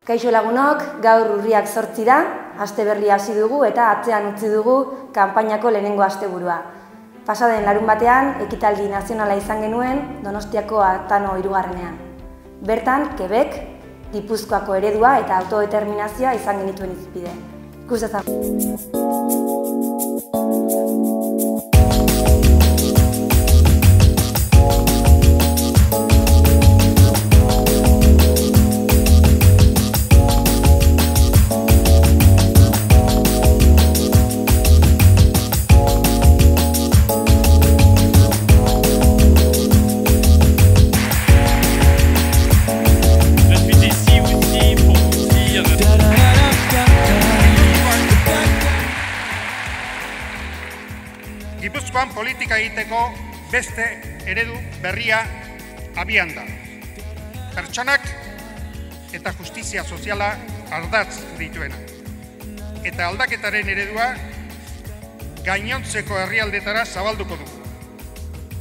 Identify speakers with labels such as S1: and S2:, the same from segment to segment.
S1: Kaixo lagunok, gaur urriak 8 da, aste berria hasi dugu eta atzean utzi dugu kanpainako lehenengo asteburua. Pasaden larun batean, ekitaldi nazionala izan genuen Donostiako Atano 3. Bertan, Quebec, Gipuzkoako eredua eta autodeterminazioa izan genituen izpide. Ikus dezagun.
S2: Gipuzkoan politika egiteko beste eredu berria abian da. Pertsonak eta justizia soziala ardatz dituena. Eta aldaketaren eredua gainontzeko herrialdetara zabalduko dugu.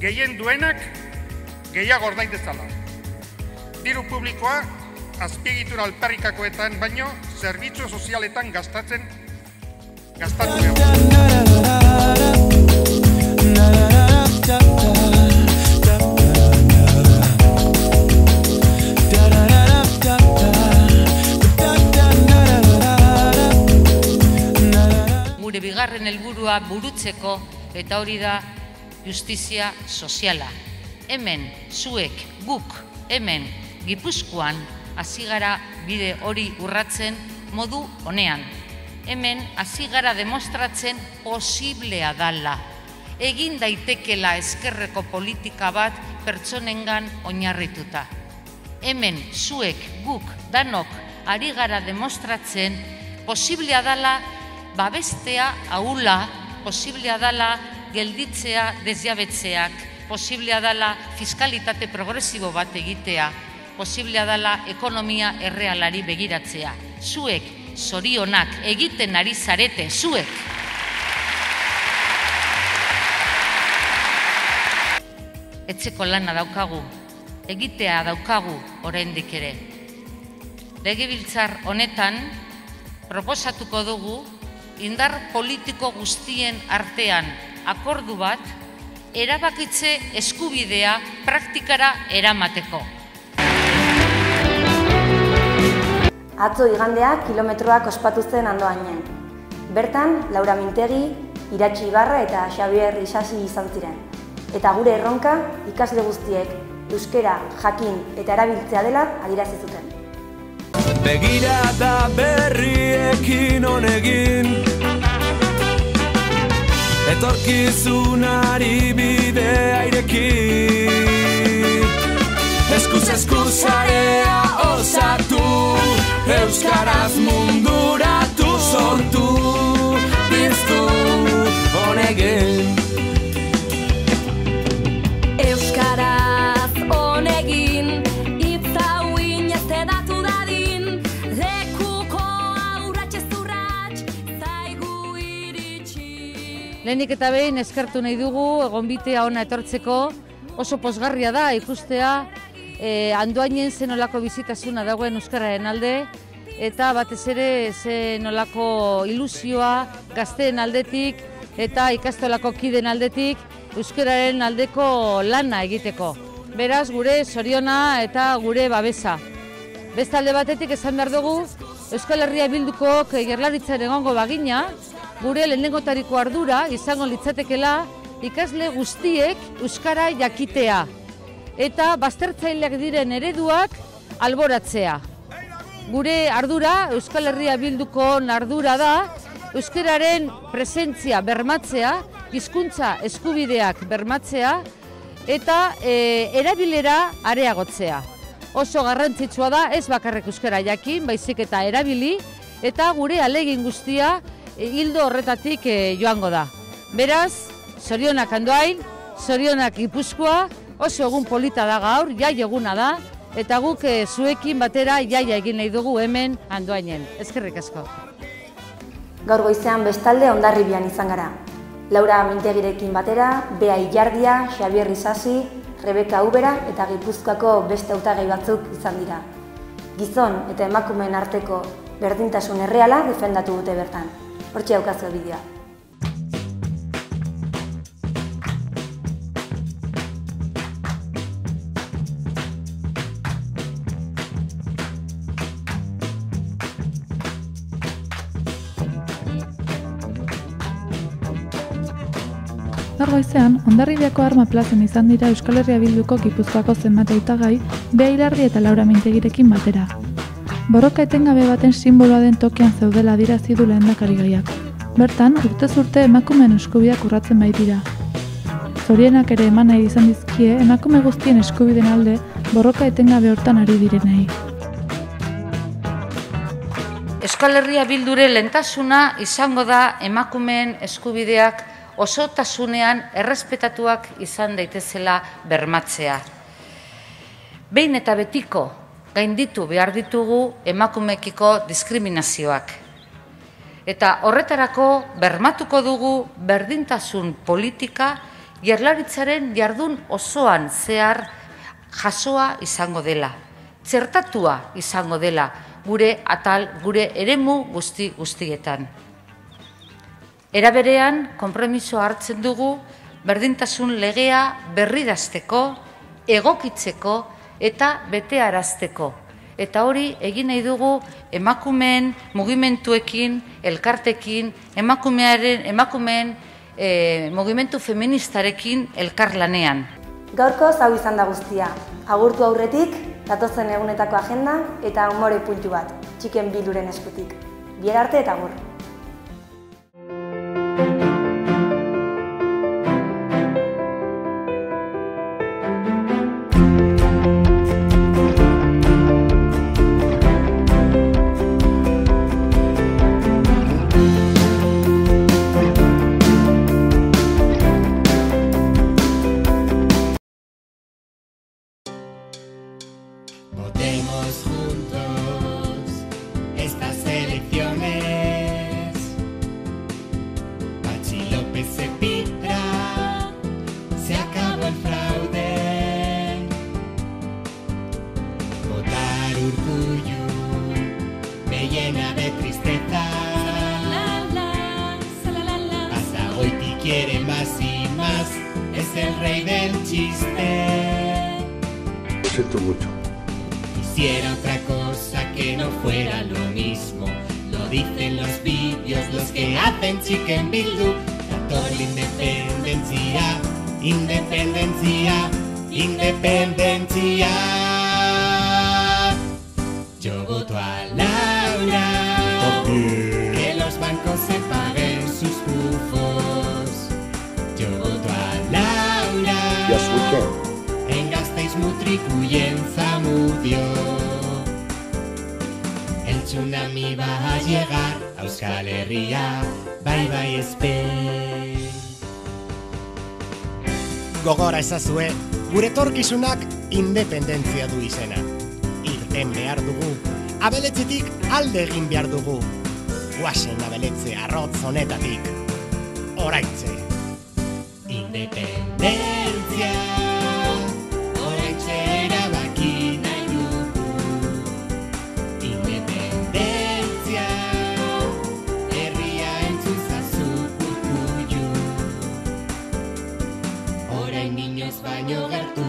S2: Gehien duenak gehiago ordain dezala. Diru publikoa azpiegitura alperrikakoetan baino zerbitzu sozialetan gastatu
S3: Gure bigarren helburua burutzeko eta hori da justizia soziala. Hemen, zuek, guk, hemen, Gipuzkoan, hasi gara bide hori urratzen modu honean. Hemen, hasi gara demostratzen posiblea dala. Egin daitekela ezkerreko politika bat pertsonengan oinarrituta. Hemen, zuek, guk, danok, ari gara demostratzen posiblea dala babestea ahula, posiblea dala gelditzea desjabetzeak, posiblea dala fiskalitate progresibo bat egitea, posiblea dala ekonomia errealari begiratzea. Zuek, zorionak egiten ari zarete, zuek. Etxeko lana daukagu, egitea daukagu oraindik ere. Legebiltzar honetan proposatuko dugu indar politiko guztien artean akordu bat erabakitze eskubidea praktikara eramateko.
S1: Atzo igandea kilometroak ospatu zen Andoainen. Bertan, Laura Mintegi, Iratxi Ibarra eta Xabier Isasi izan ziren. Eta gure erronka ikasle guztiek euskera jakin eta erabiltzea dela adierazi zuten.
S4: Begirada berriekin honegin, etorkizunari bidea irekin. Eskuz eskuzarea osatu, euskaraz munduratu sortu, piztu honegin.
S5: Euskaraz honegin, itzau ineztedatu dadin, lekuko aurratxezurratx, zaigu iritsi.
S6: Lehenik eta behin eskertu nahi dugu, egonbitea ona etortzeko, oso pozgarria da ikustea Andoainen zenolako bizitasuna dagoen euskararen alde, eta batez ere zenolako ilusioa gazteen aldetik eta ikastolako kideen aldetik euskararen aldeko lana egiteko. Beraz, gure zoriona eta gure babesa. Beste alde batetik esan behar dugu, Euskal Herria Bildukook Jaurlaritzan egongo bagina, gure lehenengotariko ardura izango litzatekela ikasle guztiek euskara jakitea eta baztertzaileak diren ereduak alboratzea. Gure ardura, Euskal Herria Bildukoon ardura da, euskararen presentzia bermatzea, hizkuntza eskubideak bermatzea eta erabilera areagotzea. Oso garrantzitsua da, ez bakarrik euskara jakin, baizik eta erabili, eta gure ahalegin guztia ildo horretatik joango da. Beraz, zorionak Andoain, zorionak Gipuzkoa, oso egun polita da gaur, jai eguna da, eta guk zuekin batera jaia egin nahi dugu hemen Andoainen. Eskerrik asko.
S1: Gaur goizean bestalde Hondarribian izan gara. Laura Mintegirekin batera, Bea Illardia, Xabier Isasi, Rebeka Ubera eta Gipuzkoako beste hautagai batzuk izan dira. Gizon eta emakumeen arteko berdintasun erreala defendatu dute bertan. Hortxe daukazu bideoa.
S7: Gaur goizean, Hondarribiako Arma plazan izan dira Euskal Herria Bilduko Gipuzkoako zenbat hautagai, Bea Ilardi eta Laura Mintegirekin batera. Borroka etengabe baten sinboloa den tokian zeudela adierazi du lehendakarigaiak. Bertan, urtez urte emakumeen eskubideak urratzen baitira. Zorienak ere eman nahi izan dizkie emakume guztien eskubideen alde borroka etengabe hortan ari direnei.
S3: Euskal Herria Bildure lehentasuna izango da emakumeen eskubideak osotasunean errespetatuak izan daitezela bermatzea. Behin eta betiko gainditu behar ditugu emakumekiko diskriminazioak. Eta horretarako bermatuko dugu berdintasun politika Jaurlaritzaren jardun osoan zehar jasoa izango dela, txertatua izango dela gure eremu guztietan. Era berean, konpromiso hartzen dugu berdintasun legea berridazteko, egokitzeko eta betearazteko. Eta hori egin nahi dugu emakumeen mugimenduekin, elkartekin, emakumeen mugimendu feministarekin elkarlanean.
S1: Gaurkoz hau izan da guztia. Agurtu aurretik, datozen egunetako agenda eta umore puntu bat, Txiken Bilduren eskutik. Bihar arte eta agur.
S8: Votemos juntos estas elecciones. Pachi López se pitra, se acabó el fraude. Votar Urkullu me llena de tristeza. Basagoiti quiere más y más, es el rey del chiste.
S9: Lo siento mucho.
S8: Quisiera otra cosa que no fuera lo mismo. Lo dicen los vídeos, los que hacen Txiken Bildu. Dator la independencia, independencia, independencia. Yo voto a Laura, que los bancos se paguen sus pufos. Yo voto a Laura.
S9: Yes, we can.
S8: En Gasteiz, Mutriku y en Zamudio. El tsunami va a llegar a Euskal Herria, bye bye Spain. Gogora ezazue, gure etorkizunak independentzia du izena. Irten behar dugu, abeletzetik alde egin behar dugu. Guazen abeletze arrotz honetatik, oraitze. Independentzia. Baino gertu,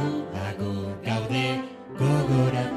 S8: gaude gogoratu.